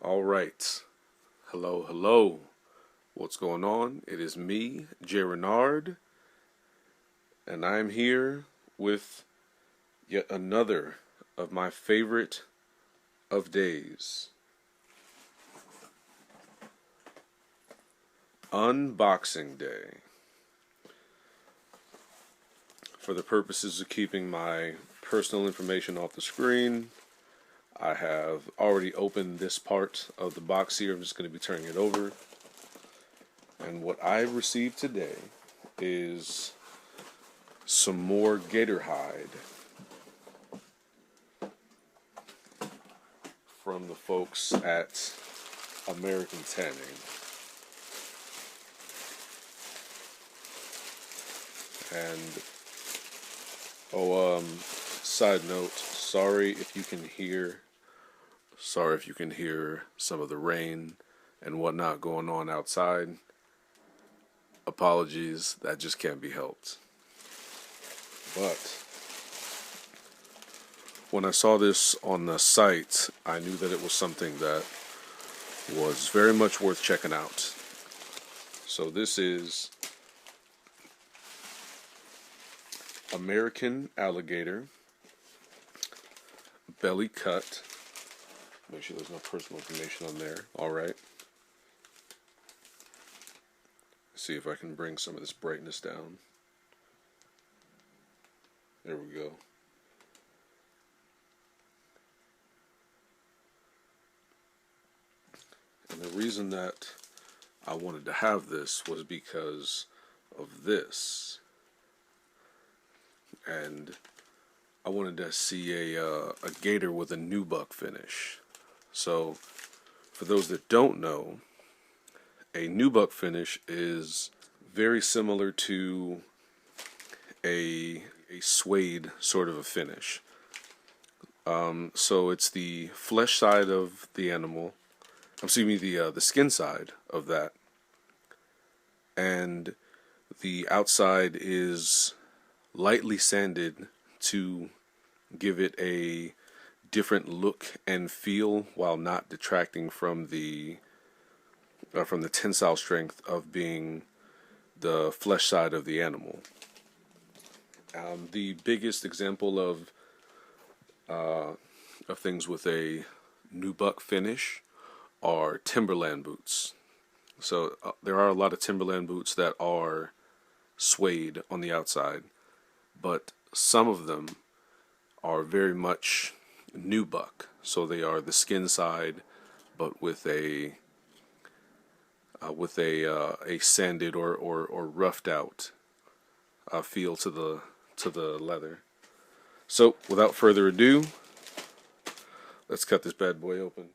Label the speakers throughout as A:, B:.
A: All right. Hello, hello. What's going on? It is me, Jay Renard, and I'm here with yet another of my favorite of days. Unboxing Day. For the purposes of keeping my personal information off the screen, I have already opened this part of the box here. I'm just going to be turning it over. And what I received today is some more Gator hide from the folks at American Tanning. And side note, sorry if you can hear some of the rain and whatnot going on outside. Apologies, that just can't be helped. But when I saw this on the site, I knew that it was something that was very much worth checking out. So this is American Alligator Belly Cut. Make sure there's no personal information on there. Alright. See if I can bring some of this brightness down. There we go. And the reason that I wanted to have this was because of this. And I wanted to see a gator with a Nubuck finish. So, for those that don't know, a Nubuck finish is very similar to a suede sort of a finish. So it's the flesh side of the animal, excuse me, the skin side of that, and the outside is lightly sanded to give it a different look and feel while not detracting from the tensile strength of being the flesh side of the animal. The biggest example of things with a Nubuck finish are Timberland boots. So there are a lot of Timberland boots that are suede on the outside, but some of them are very much Nubuck. So they are the skin side, but with a sanded or roughed out feel to the leather. So without further ado, let's cut this bad boy open.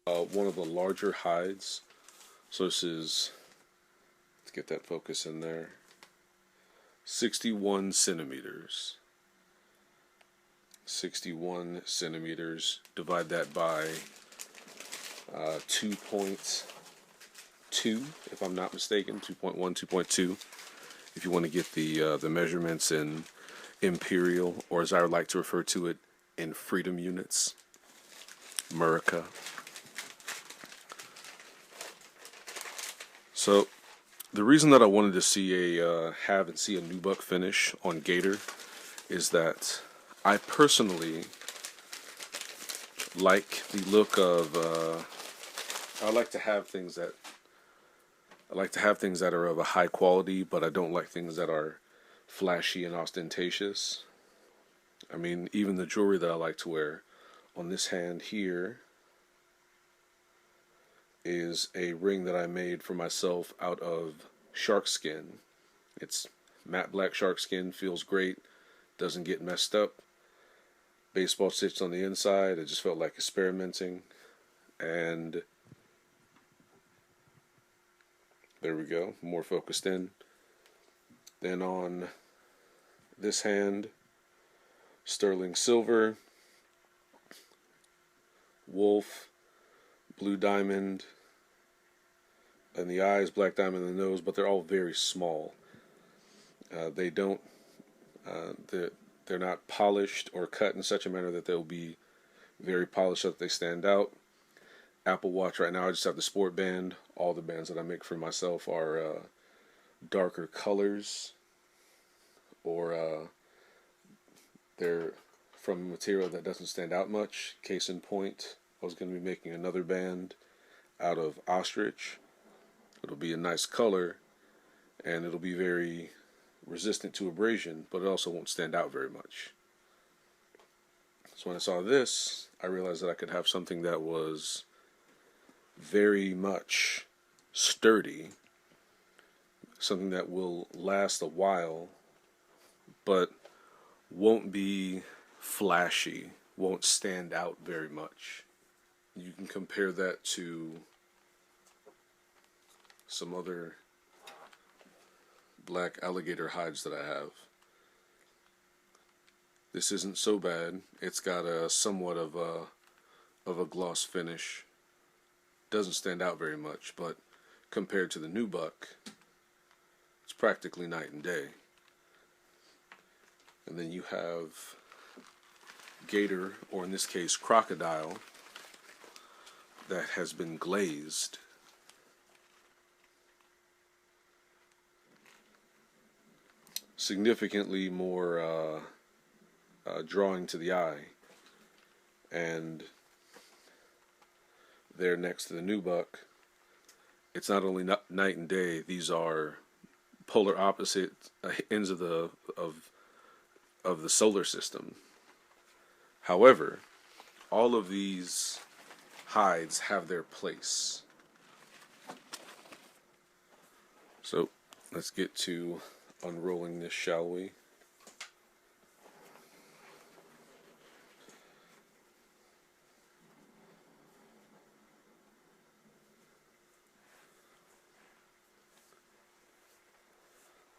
A: One of the larger hides. So this is, let's get that focus in there, 61 centimeters. 61 centimeters. Divide that by 2.2, if I'm not mistaken, 2.1, 2.2. If you want to get the measurements in imperial, or as I would like to refer to it, in freedom units, America. So the reason that I wanted to see a Nubuck finish on Gator is that I personally like the look of. I like to have things that are of a high quality, but I don't like things that are flashy and ostentatious. I mean, even the jewelry that I like to wear. On this hand here is a ring that I made for myself out of shark skin. It's matte black shark skin, feels great, doesn't get messed up. Baseball stitched on the inside. I just felt like experimenting, and there we go, more focused in. Then on this hand, sterling silver, wolf, blue diamond, and the eyes, black diamond in the nose, but they're all very small. They They're not polished or cut in such a manner that they'll be very polished so that they stand out. Apple Watch right now, I just have the sport band. All the bands that I make for myself are darker colors, or they're from a material that doesn't stand out much. Case in point, I was going to be making another band out of ostrich. It'll be a nice color, and it'll be very resistant to abrasion, but it also won't stand out very much. So when I saw this, I realized that I could have something that was very much sturdy, something that will last a while, but won't be flashy, won't stand out very much. You can compare that to some other black alligator hides that I have. This isn't so bad. It's got a somewhat of a gloss finish. Doesn't stand out very much, but compared to the Nubuck, it's practically night and day. And then you have Gator, or in this case crocodile, that has been glazed. Significantly more drawing to the eye. And there next to the Nubuck, it's not only night and day, these are polar opposite ends of the solar system. However, all of these hides have their place. So let's get to unrolling this, shall we?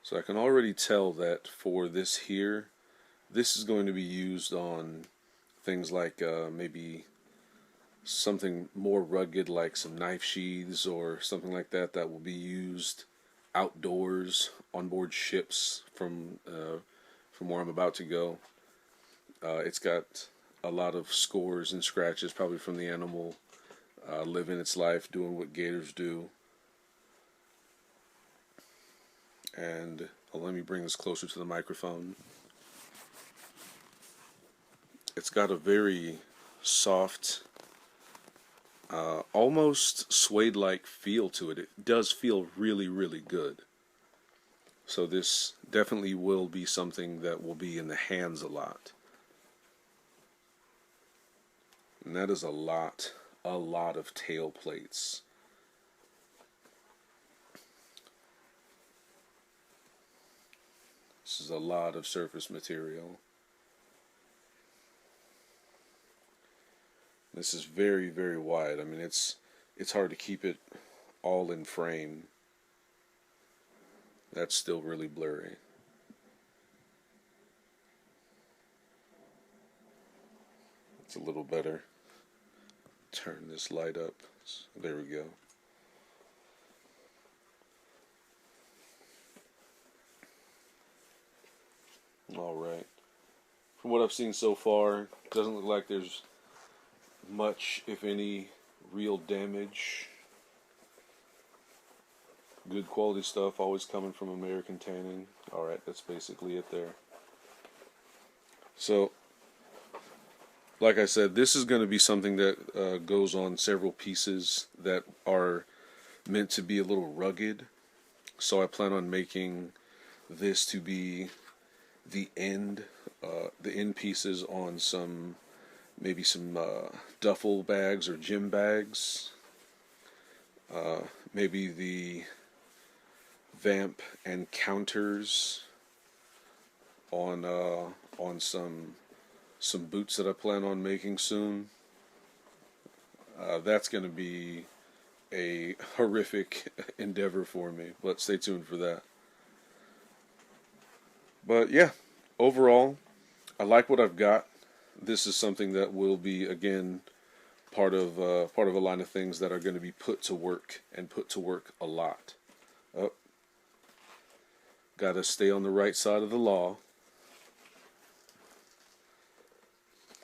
A: So I can already tell that for this here, this is going to be used on things like maybe something more rugged, like some knife sheaths or something like that, that will be used outdoors on board ships from where I'm about to go. It's got a lot of scores and scratches, probably from the animal living its life, doing what gators do. And let me bring this closer to the microphone. It's got a very soft, almost suede-like feel to it. It does feel really, really good. So this definitely will be something that will be in the hands a lot. And that is a lot of tail plates. This is a lot of surface material. This is very, very wide. I mean, it's hard to keep it all in frame. That's still really blurry. It's a little better. Turn this light up. There we go. Alright. From what I've seen so far, doesn't look like there's much, if any, real damage. Good quality stuff, always coming from American Tanning. Alright, that's basically it there. So, like I said, this is going to be something that goes on several pieces that are meant to be a little rugged. So I plan on making this to be the end pieces on some, maybe some duffel bags or gym bags. Maybe the vamp and counters on some boots that I plan on making soon. That's going to be a horrific endeavor for me, but stay tuned for that. But yeah, overall, I like what I've got. This is something that will be, again, part of a line of things that are going to be put to work, and put to work a lot. Oh, got to stay on the right side of the law.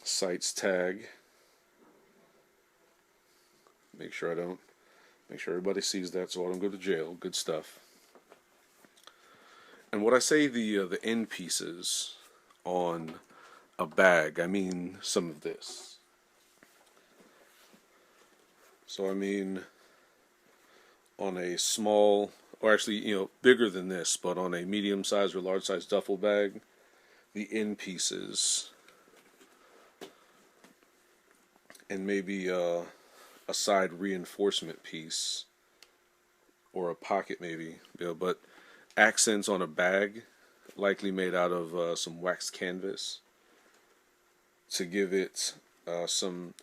A: sites tag. Make sure everybody sees that so I don't go to jail. Good stuff. And when I say the end pieces on a bag, I mean some of this. So I mean on a small, or actually, bigger than this, but on a medium-sized or large-sized duffel bag, the end pieces, and maybe a side reinforcement piece, or a pocket maybe, but accents on a bag, likely made out of some waxed canvas, to give it some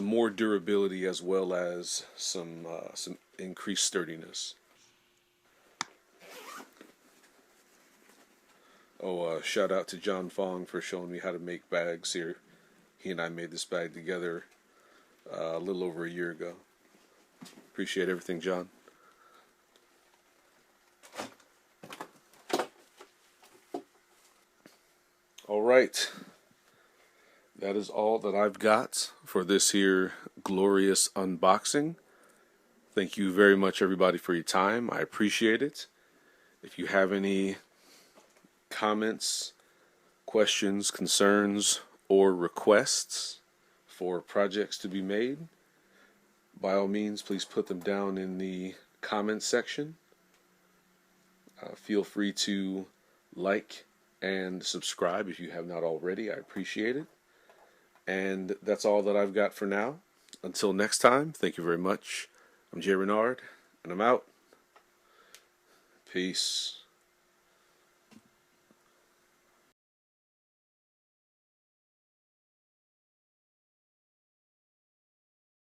A: more durability as well as some increased sturdiness. Oh, shout out to John Fong for showing me how to make bags here. He and I made this bag together a little over a year ago. Appreciate everything, John. All right. That is all that I've got for this here glorious unboxing. Thank you very much, everybody, for your time. I appreciate it. If you have any comments, questions, concerns, or requests for projects to be made, by all means, please put them down in the comments section. Feel free to like and subscribe if you have not already. I appreciate it. And that's all that I've got for now. Until next time, thank you very much. I'm Jay Renard, and I'm out. Peace.